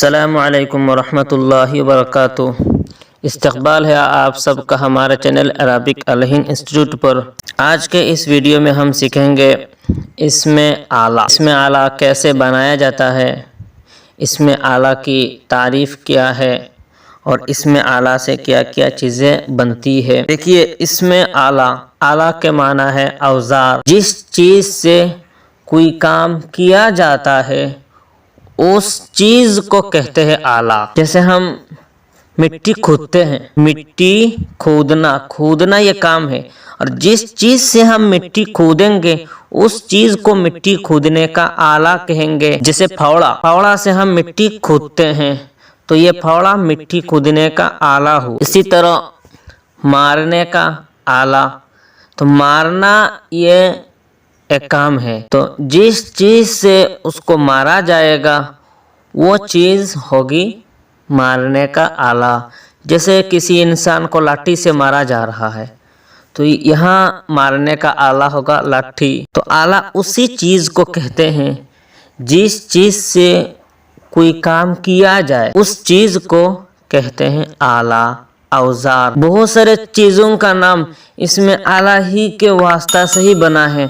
السلام علیکم ورحمۃ اللہ وبرکاتہ۔ استقبال ہے آپ سب کا ہمارے چینل عربک الہند انسٹیٹیوٹ پر۔ آج کے اس ویڈیو میں ہم سیکھیں گے اسم اعلیٰ۔ اسم اعلیٰ کیسے بنایا جاتا ہے، اسم اعلیٰ کی تعریف کیا ہے اور اسم اعلیٰ سے کیا کیا چیزیں بنتی ہے۔ دیکھیے، اسم اعلیٰ، اعلیٰ کے معنی ہے اوزار۔ جس چیز سے کوئی کام کیا جاتا ہے اس چیز کو کہتے ہیں اعلیٰ۔ جیسے ہم مٹی کھودتے ہیں، مٹی کھودنا یہ کام ہے، اور جس چیز سے ہم مٹی کھودیں گے اس چیز کو مٹی کھودنے کا اعلیٰ کہیں گے۔ جیسے پھاوڑا سے ہم مٹی کھودتے ہیں تو یہ پھاوڑا مٹی کھودنے کا اعلیٰ ہو۔ اسی طرح مارنے کا اعلیٰ، تو مارنا یہ ایک کام ہے، تو جس چیز سے اس کو مارا جائے گا وہ چیز ہوگی مارنے کا اعلیٰ۔ جیسے کسی انسان کو لاٹھی سے مارا جا رہا ہے تو یہاں مارنے کا اعلیٰ ہوگا لاٹھی۔ تو اعلیٰ اسی چیز کو کہتے ہیں جس چیز سے کوئی کام کیا جائے اس چیز کو کہتے ہیں اعلیٰ، اوزار۔ بہت سارے چیزوں کا نام اسم اعلیٰ ہی کے واسطہ سے ہی بنا ہے۔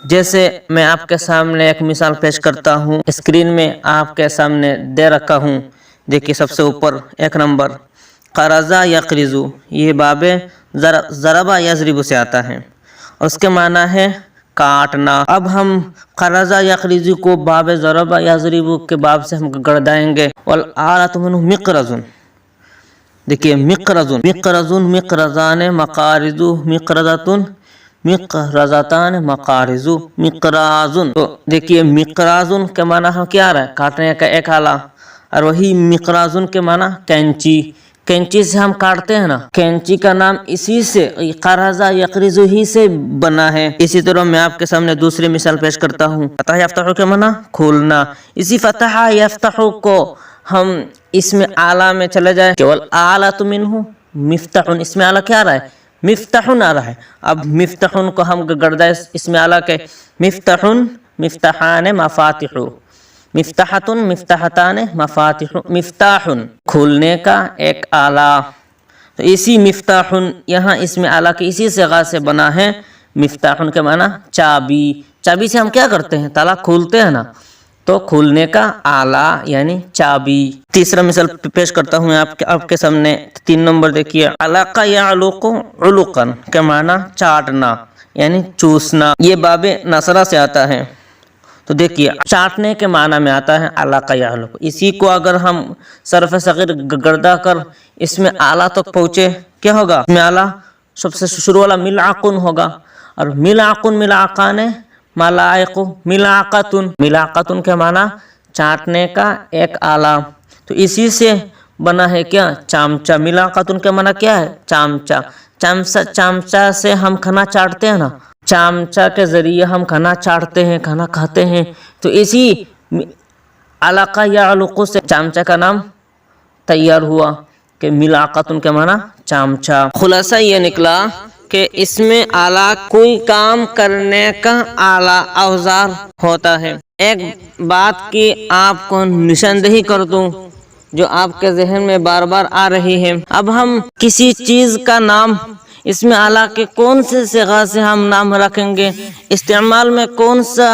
جیسے میں آپ کے سامنے ایک مثال پیش کرتا ہوں، اسکرین میں آپ کے سامنے دے رکھا ہوں۔ دیکھیے، سب سے اوپر ایک نمبر قرض یقرض، یہ باب ضرب یضرب سے آتا ہے اور اس کے معنی ہے کاٹنا۔ اب ہم قرض یقرض کو باب ضرب یضرب کے باب سے ہم گردائیں گے۔ والآلۃ منہ مقرض، دیکھیے مقرض، مقرضان مقارض، مقرضۃ، مقرضتان مقارض، مقراض۔ تو دیکھیے مقراض کے معنی کیا رہا ہے؟ کاٹنے کا ایک آلہ، اور وہی مقراض کے معنی کینچی سے ہم کاٹتے ہیں نا، کینچی کا نام اسی سے قرض یقرض ہی سے بنا ہے۔ اسی طرح میں آپ کے سامنے دوسری مثال پیش کرتا ہوں، فتح یفتح کے معنی کھولنا۔ اسی فتح یفتح کو ہم اسم اعلیٰ میں چلے جائیں، والآلۃ منہ مفتاح، اسم اعلیٰ کیا آ رہا ہے؟ مفتاح آ رہا ہے۔ اب مفتاح کو ہم گردائے اسم اعلیٰ کے، مفتاح، مفتاحان مفاتح، مفتاحۃ، مفتاحتان مفاتح، مفتاح کھولنے کا ایک آلہ۔ تو اسی مفتاح یہاں اسم اعلیٰ کے اسی صیغہ سے بنا ہے۔ مفتاح کے معنی چابی، چابی سے ہم کیا کرتے ہیں؟ تالا کھولتے ہیں نا، تو کھولنے کا آلہ یعنی چابی۔ تیسرا مثال پیش کرتا ہوں آپ کے سامنے، 3 نمبر دیکھیے، علق یعلق علقا کے معنی چاٹنا یعنی چوسنا، یہ باب نصرہ سے آتا ہے۔ تو دیکھیے چاٹنے کے معنی میں آتا ہے علق یعلق۔ اسی کو اگر ہم صرف صغیر گردہ کر اس میں اعلیٰ تک پہنچے، کیا ہوگا؟ اس میں اعلیٰ سب سے شروع والا ملعقن ہوگا، اور ملعقن ملعقان ملائق، ملعقتن کے معنی چاٹنے کا ایک آلہ۔ تو اسی سے بنا ہے کیا؟ چامچا۔ ملعقتن کے معنی کیا ہے؟ چامچا۔ چامچا سے ہم کھانا چاٹتے ہیں نا، چامچا کے ذریعے ہم کھانا چاٹتے ہیں، کھانا کھاتے ہیں۔ تو اسی علق یعلق سے چامچا کا نام تیار ہوا کہ ملعقتن کے معنی چامچا۔ خلاصہ یہ نکلا کہ اسم اعلیٰ کوئی کام کرنے کا آلہ، اوزار ہوتا ہے۔ ایک بات کی آپ کو نشاندہی کر دوں جو آپ کے ذہن میں بار بار آ رہی ہے، اب ہم کسی چیز کا نام اسم اعلیٰ کے کون سے صیغہ سے ہم نام رکھیں گے، استعمال میں کون سا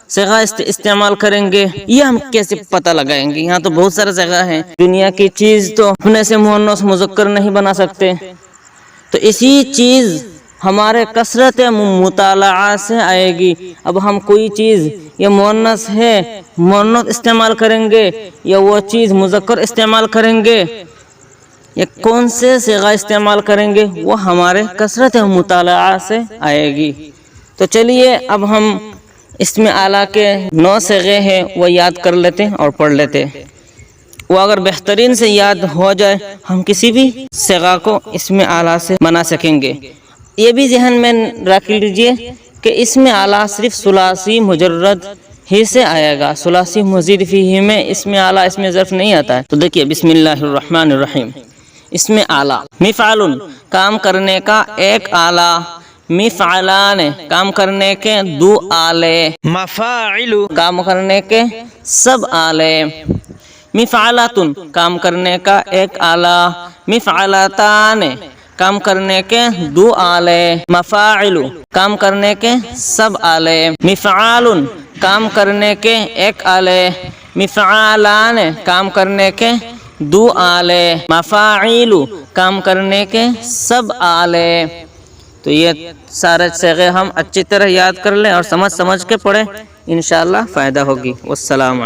صیغہ استعمال کریں گے، یہ ہم کیسے پتہ لگائیں گے؟ یہاں تو بہت سارے صیغہ ہیں، دنیا کی چیز تو اپنے سے مؤنث مذکر نہیں بنا سکتے، تو اسی چیز ہمارے کثرت مطالعہ سے آئے گی۔ اب ہم کوئی چیز یہ مؤنث ہے، مؤنث استعمال کریں گے یا وہ چیز مذکر استعمال کریں گے، یا کون سے صیغہ استعمال کریں گے، وہ ہمارے کثرت مطالعہ سے آئے گی۔ تو چلیے اب ہم اسم اعلیٰ کے 9 صیغے ہیں وہ یاد کر لیتے اور پڑھ لیتے، وہ اگر بہترین سے یاد ہو جائے ہم کسی بھی صیغہ کو اسم اعلیٰ سے بنا سکیں گے۔ یہ بھی ذہن میں رکھ لیجئے کہ اسم اعلیٰ صرف ثلاثی مجرد ہی سے آئے گا، ثلاثی مزید فیہ میں اسم اعلیٰ اسم ظرف نہیں آتا ہے۔ تو دیکھیے، بسم اللہ الرحمن الرحیم، اسم اعلیٰ مفعل کام کرنے کا ایک آلہ، مفعلان کام کرنے کے 2 آلے، مفاعل کام کرنے کے سب آلے، مفعلاتن کام کرنے کا ایک آلہ، مفعلاتان کام کرنے کے دو آلے، مفاعل کام کرنے کے سب آلے، مفعال کام کرنے کے ایک آلے، مفعالان کام کرنے کے دو آلے، مفاعیل کام کرنے کے سب آلے۔ تو یہ سارے صیغے ہم اچھی طرح یاد کر لیں اور سمجھ کے پڑھیں، انشاءاللہ فائدہ ہوگی۔ والسلام علیکم۔